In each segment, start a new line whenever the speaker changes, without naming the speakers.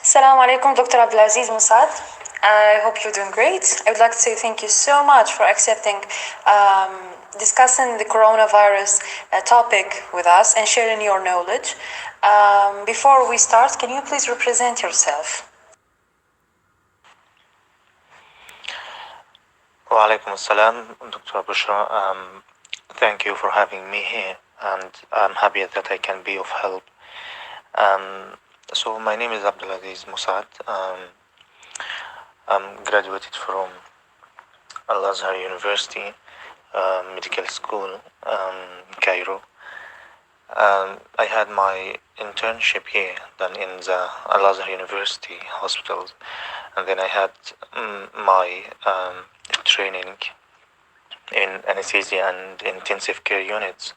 Assalamu alaikum, Dr. Abdulaziz Mosaad. I hope you're doing great. I would like to say thank you so much for accepting discussing the coronavirus topic with us and sharing your knowledge. Before we start, can you please represent yourself?
Wa alaikum assalam, Dr. Bochra. Thank you for having me here, and I'm happy that I can be of help. So my name is Abdulaziz Mosaad. I'm graduated from Al-Azhar University Medical School, Cairo. I had my internship here, then in the Al-Azhar University hospitals, and then I had my training in anesthesia and intensive care units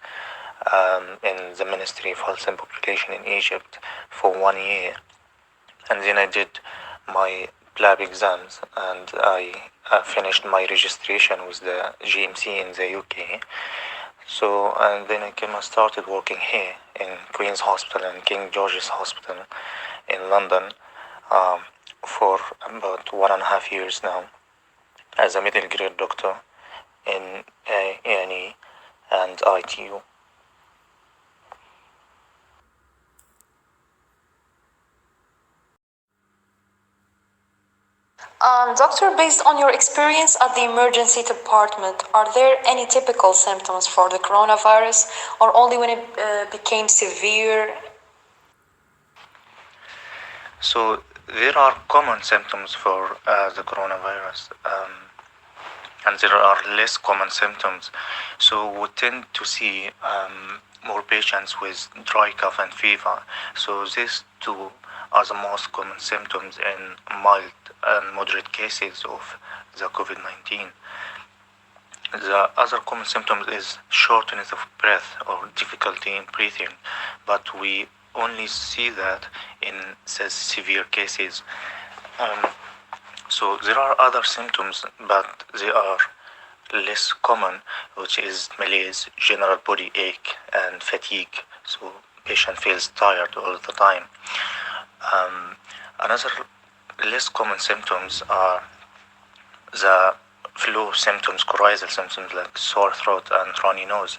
in the Ministry of Health and Population in Egypt for 1 year. And then I did my lab exams, and I finished my registration with the GMC in the UK. So, and then I came and started working here in Queen's Hospital and King George's Hospital in London for about 1.5 years now as a middle grade doctor in A&E and ITU.
Doctor, based on your experience at the emergency department, are there any typical symptoms for the coronavirus or only when it became severe?
So there are common symptoms for the coronavirus, and there are less common symptoms. So we tend to see more patients with dry cough and fever. So these two are the most common symptoms in mild and moderate cases of the COVID-19. The other common symptoms is shortness of breath or difficulty in breathing, but we only see that in the severe cases. So there are other symptoms, but they are less common, which is malaise, general body ache, and fatigue. So patient feels tired all the time. Another less common symptoms are the flu symptoms, coryzal symptoms like sore throat and runny nose.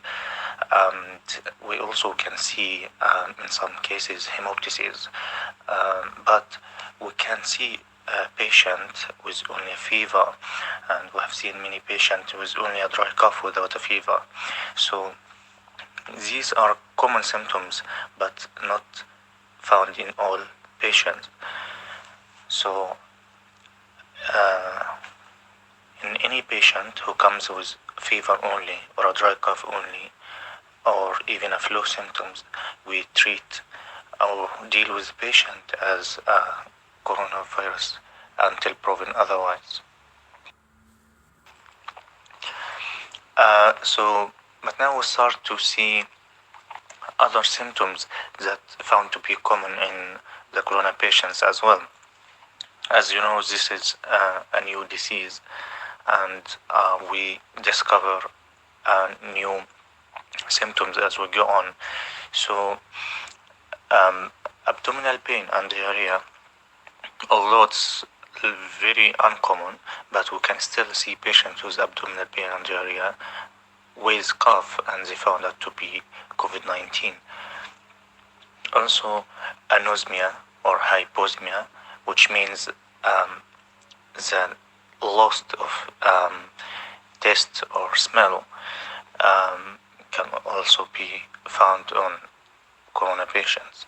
We also can see in some cases hemoptysis, but we can see a patient with only a fever, and we have seen many patients with only a dry cough without a fever. So these are common symptoms, but not found in all patients. So in any patient who comes with fever only or a dry cough only or even a flu symptoms, we treat or deal with the patient as a coronavirus until proven otherwise. But now we start to see other symptoms that found to be common in the corona patients as well. As you know, this is a new disease, and we discover new symptoms as we go on. So abdominal pain and diarrhea, although it's very uncommon, but we can still see patients with abdominal pain and diarrhea with cough, and they found that to be COVID-19. Also anosmia or hyposmia, which means the loss of taste or smell, can also be found on corona patients.